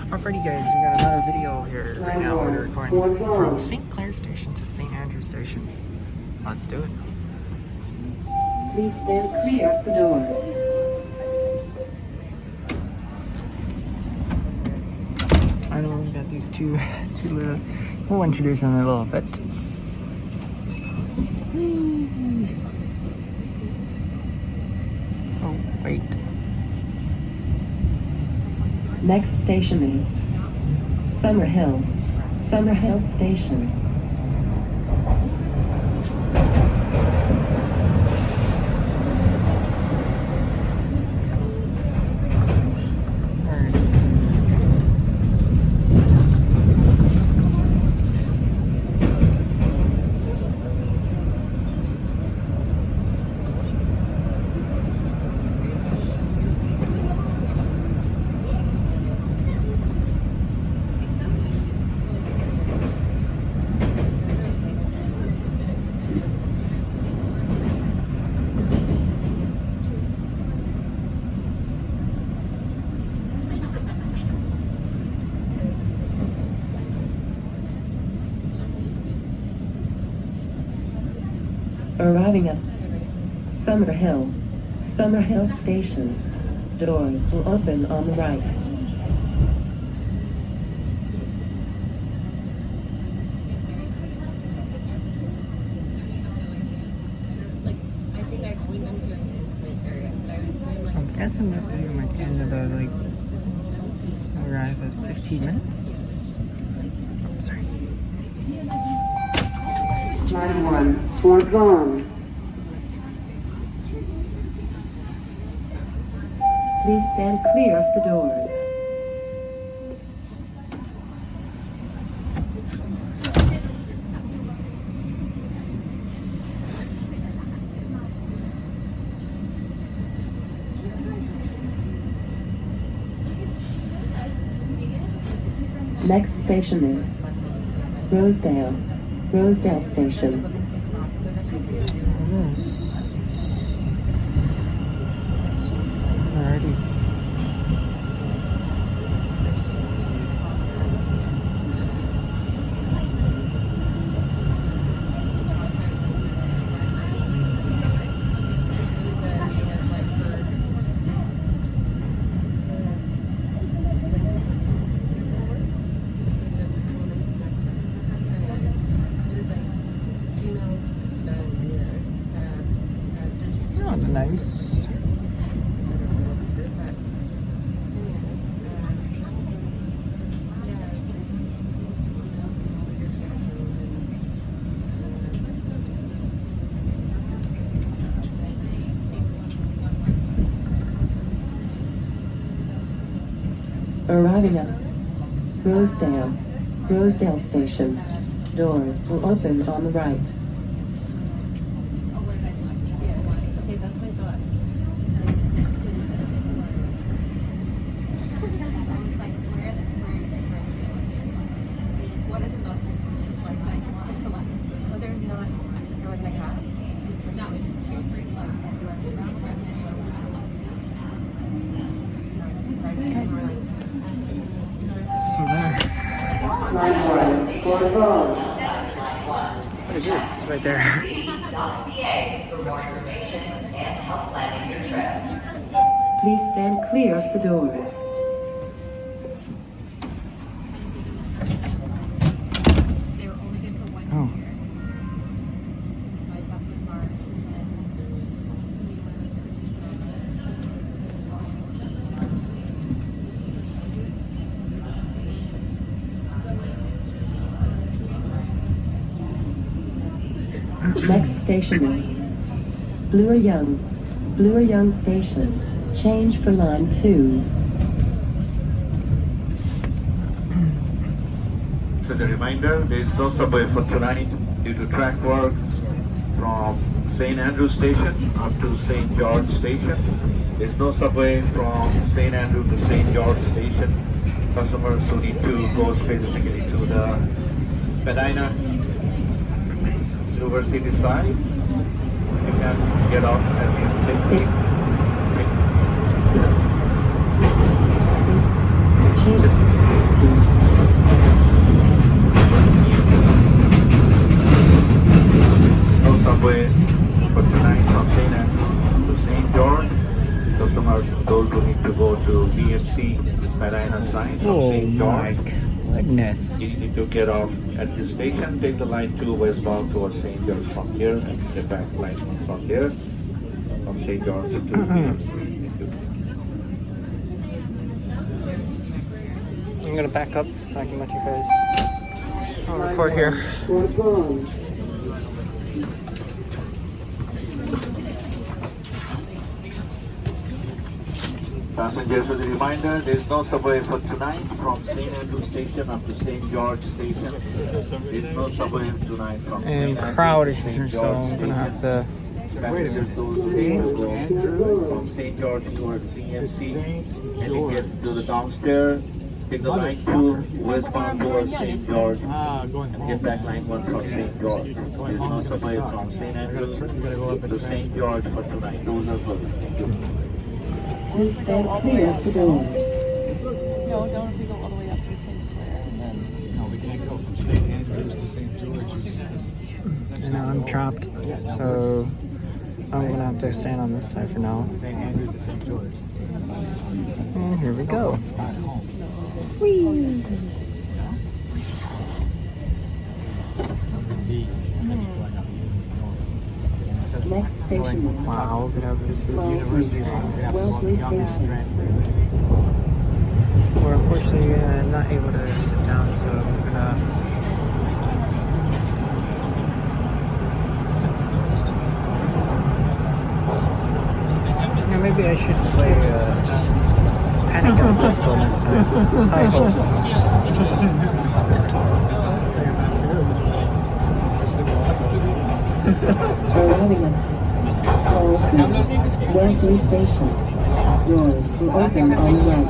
Alrighty guys, we got another video here right now. We're recording from St. Clair Station to St. Andrew Station. Let's do it. Please stand clear of the doors. I know we got these two little, we'll introduce them in a little bit. Oh, wait. Next station is Summerhill Station. Arriving at Summerhill Station. Doors will open on the right. I'm guessing this video might end about like arrive at 15 minutes. Oh, sorry. Line 1, Fort Vaughan. Please stand clear of the doors. Next station is Rosedale Station. Alrighty. Oh, nice. Arriving at Rosedale Station. Doors will open on the right. Okay, that's what I thought. What are the most expensive flights I can spend a lot? Well, there's not, or like half? No, it's 2 free flights. So there. Line 1, Fort Vaughan. What is this right there? .ca for more information and to help planning your trip. Please stand clear of the doors. They were only good for 1 Oh. year. So I bought in March and then we were switching Next station is Bloor Young Station. Change for line 2. So the reminder, there is no subway for tonight due to track work from St. Andrew Station up to St. George Station. There is no subway from St. Andrew to St. George Station. Customers who need to go specifically to the Medina University side, you can get off at the Change see Marina sign from Oh St. my George. goodness. You need to get off at this station, take the line 2 westbound towards St. George from here, and get back line 1 from here, from St. George to 2. I'm gonna back up so I can let you guys record here. Passengers, as a reminder, there is no subway for tonight from St. Andrew Station up to St. George Station. There is no subway tonight from And St. Andrew crowded to here, St. so George I'm gonna have Station. to. Passengers to St. Andrew from St. George towards CNC, and you get to the downstairs, take the line 2 westbound towards St. George, and get back line 1 from St. George. There is no subway from St. Andrew to St. George for tonight. Those are good. Thank you. Please stand clear of the doors. No, don't if we go all the way up to St. Clair and then. No, we can't go from St. Andrews to St. George's. And now I'm trapped, so I'm gonna have to stand on this side for now. St. Andrews to St. George. And here we go. Not home. Next station. Wow, look at how this is. Wellesley Station. We're unfortunately not able to sit down, so we're gonna. Yeah, maybe I should play Panic at the Disco next time. High hopes. Arriving at Wellesley Station. Doors will open on the right.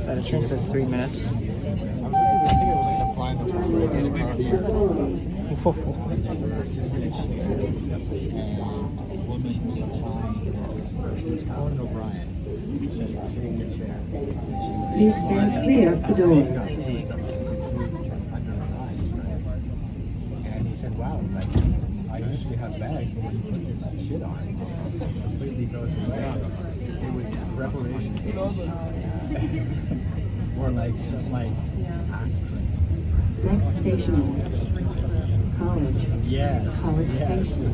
So the train says 3 minutes. Please stand clear of the doors. And he said, wow, like, I used to have bags, but when you put this shit on, it completely goes away. It was preparation. Or like some like ice cream. Next station is College. Yes. College yes. Station.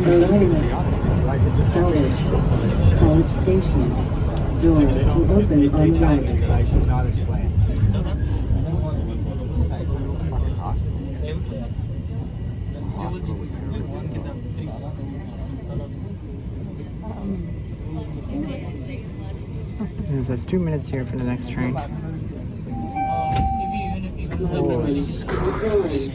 Arriving at College Station. Doors will open on the right. I should not explain. There's 2 minutes here for the next train. Oh, Jesus Christ.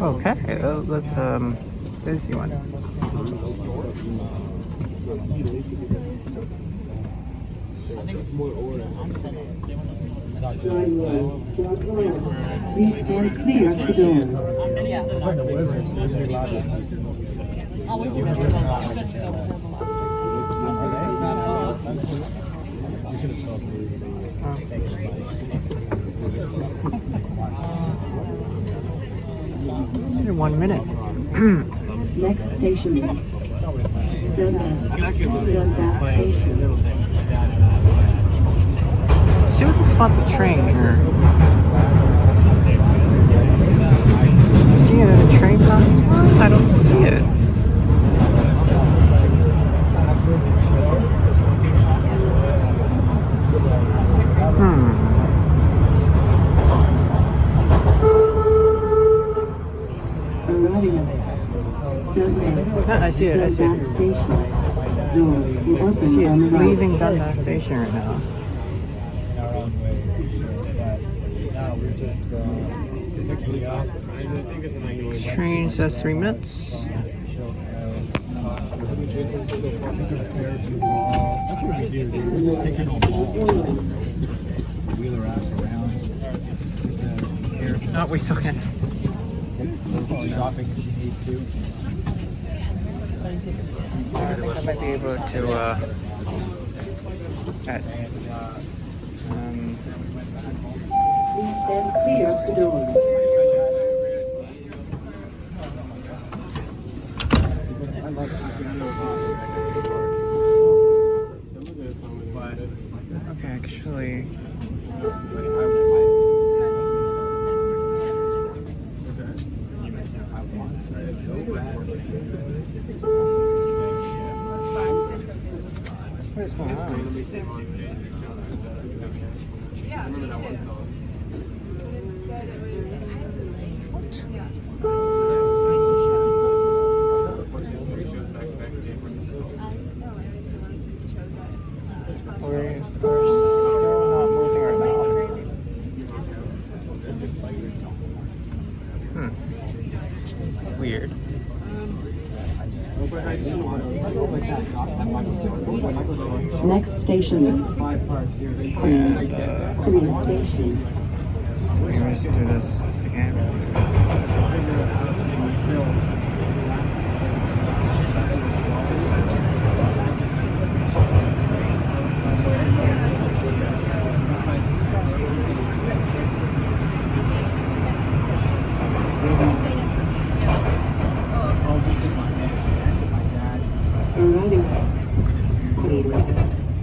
Okay, let's busy one. Please stand clear of the doors. It's in 1 minute. Next station is Dundas Station. See if we can spot the train here. See another train passing by? I don't see it. Arriving at Dundas I see it, I see it. Station. Doors will open See, on the right. leaving Dundas Station right now. In our own way. But now we're just picking up. Train says 3 minutes. That's what we do. We're taking a ball. Wheel her ass around. No, we still can't. Shopping if she needs to. I might be able to, Please stand clear of the doors. okay, actually, what is going on? We're still not moving right now. Weird. Next station is Korea Station. We must do this again. Arriving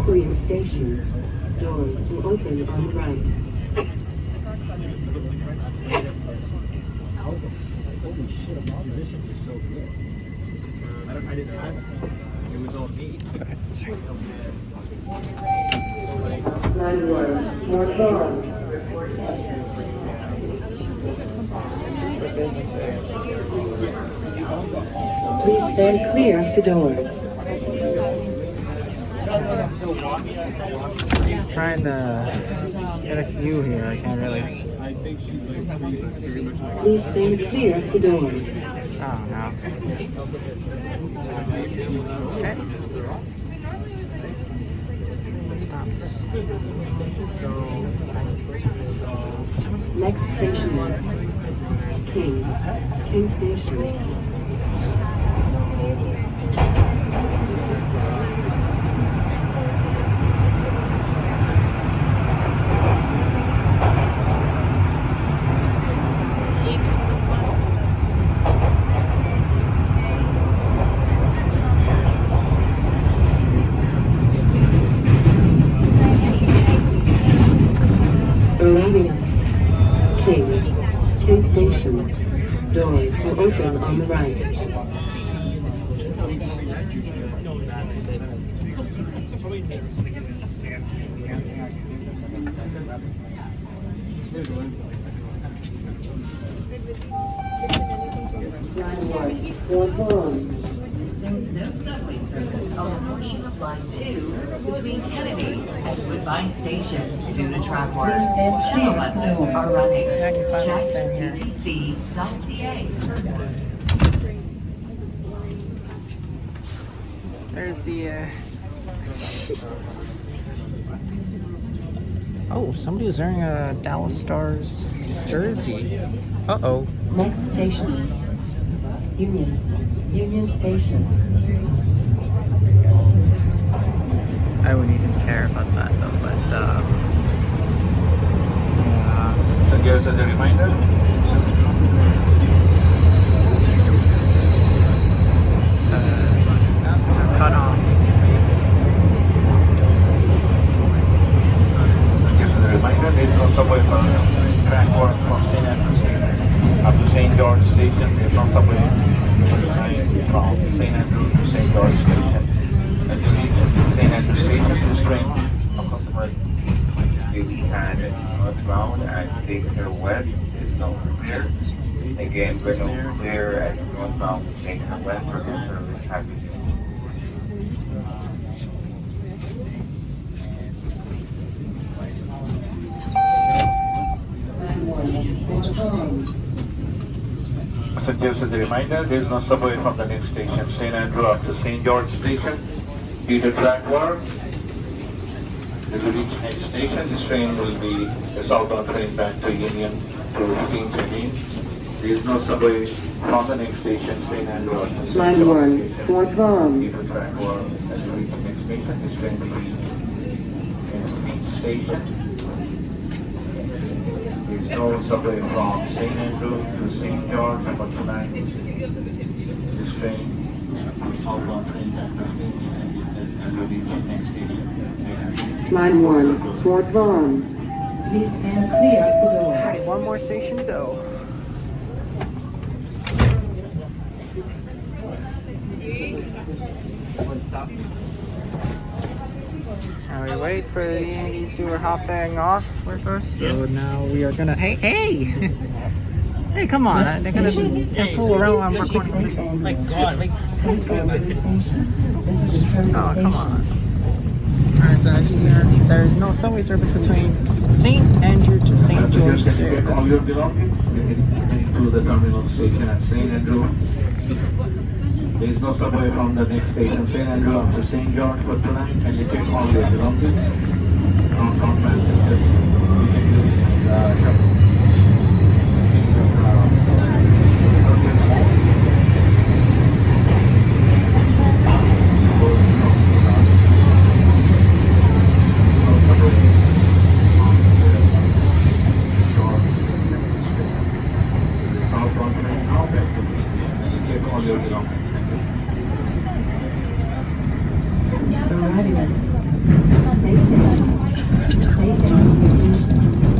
Korea Station. Doors will open on the right. Holy shit, musicians are so good. I didn't have it. It was all me. Please stand clear of the doors. Trying to get a view here, I can't really. Please stand clear of the doors. Oh no. Okay. Stops. Next station is King Station. Arriving at King Station. Doors will open on the right. There's no subway service on the portion of Line 2 between Kennedy and Woodbine Station due to track work. Please stand clear Shuttle of the buses doors. are running. I can finally Check stand here. ttc.ca. There's the, oh, somebody was wearing a Dallas Stars jersey. Uh-oh. Next station is Union Station. I wouldn't even care about that though, but, yeah. So just as a reminder, Cut off. just as a reminder, there's no subway for track work from St. Andrews Station up to St. George Station. There's no subway from St. Andrews to St. George Station. As you reach St. Andrews Station, this train of customers will be handed northbound and taken west. Is no clear. Again, we're no clear at northbound taken west for this service. Just as a reminder, there is no subway from the next station, St. Andrew up to St. George Station. Due to track work, as we reach next station, this train will be a southbound train back to Union to Queens again. There is no subway from the next station, St. Andrew up to St. Line George 1, Station. Fort Vaughan. Due to track work, as we reach next station, this train will be in Queens Station. There is no subway from St. Andrew to St. George for tonight. This train, southbound train back to Queens as we reach next station. Line 1, Fort Vaughan. Please stand clear of the door. Alright, one more station to go. What's up? Now we wait for these two are hopping off with us. So now we are gonna. Hey, hey! Hey, come on! They're gonna fool around while I'm recording. My God, Oh, come on. Alright, so as you hear, there is no subway service between St. Andrew to St. George Just Stairs. get all your belongings to the terminal station at St. Andrew. There is no subway from the next station, St. Andrew up to St. George for tonight. And you take all your belongings. Don't passengers. You can use shuttle.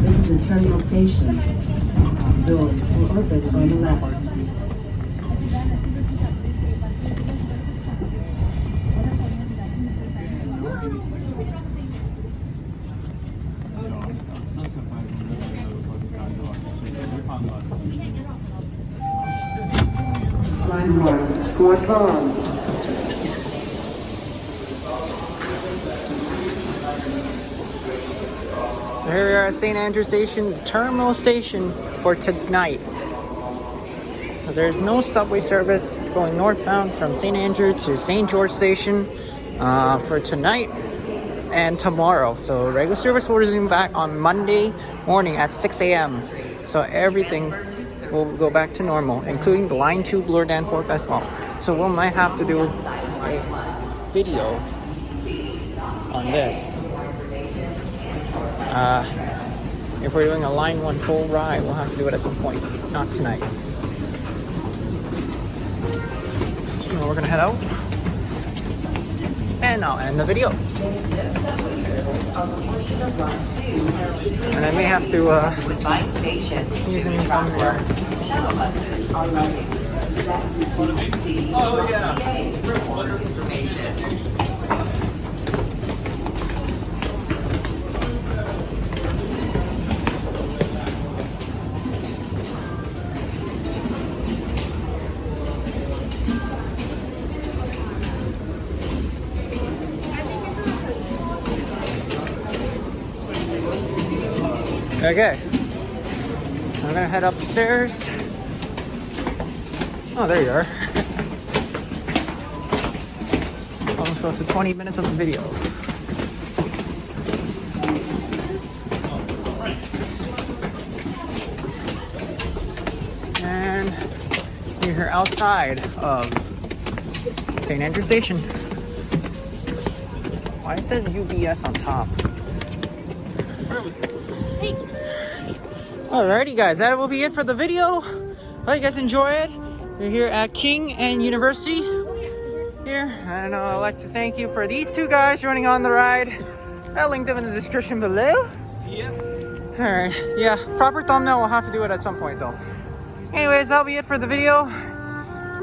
This is a terminal station. Doors will open on the left. Line 1, Fort Vaughan. Here we are at St. Andrew Station, terminal station for tonight. There's no subway service going northbound from St. Andrew to St. George Station for tonight and tomorrow. So regular service will resume back on Monday morning at 6 a.m. So everything will go back to normal, including the Line 2 Bloor Danforth as well. So we might have to do a video on this. If we're doing a Line 1 full ride, we'll have to do it at some point, not tonight. So we're gonna head out, and I'll end the video. And I may have to Woodbine Station. use a new thumbnail. Shuttle buses are running. Oh yeah. For more information. Okay, I'm gonna head upstairs. Oh, there you are. Almost close to 20 minutes of the video. And we're here outside of St. Andrew Station. Why it says UBS on top? Alrighty guys, that will be it for the video. Hope you guys enjoy it. We're here at King and University here. And I'd like to thank you for these two guys joining on the ride. I'll link them in the description below. Yep. Alright, yeah, proper thumbnail, we'll have to do it at some point though. Anyways, that'll be it for the video.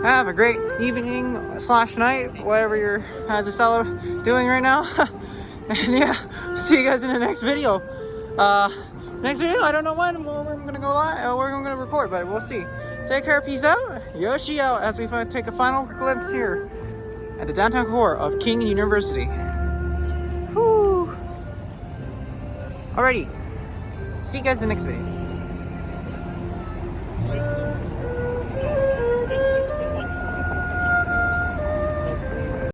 Have a great evening / night, whatever your guys are doing right now. And yeah, see you guys in the next video. Next video, I don't know when we're gonna go live or we're gonna record, but we'll see. Take care, peace out, Yoshi out, as we take a final glimpse here at the downtown core of King University. Whew. Alrighty, see you guys in the next video.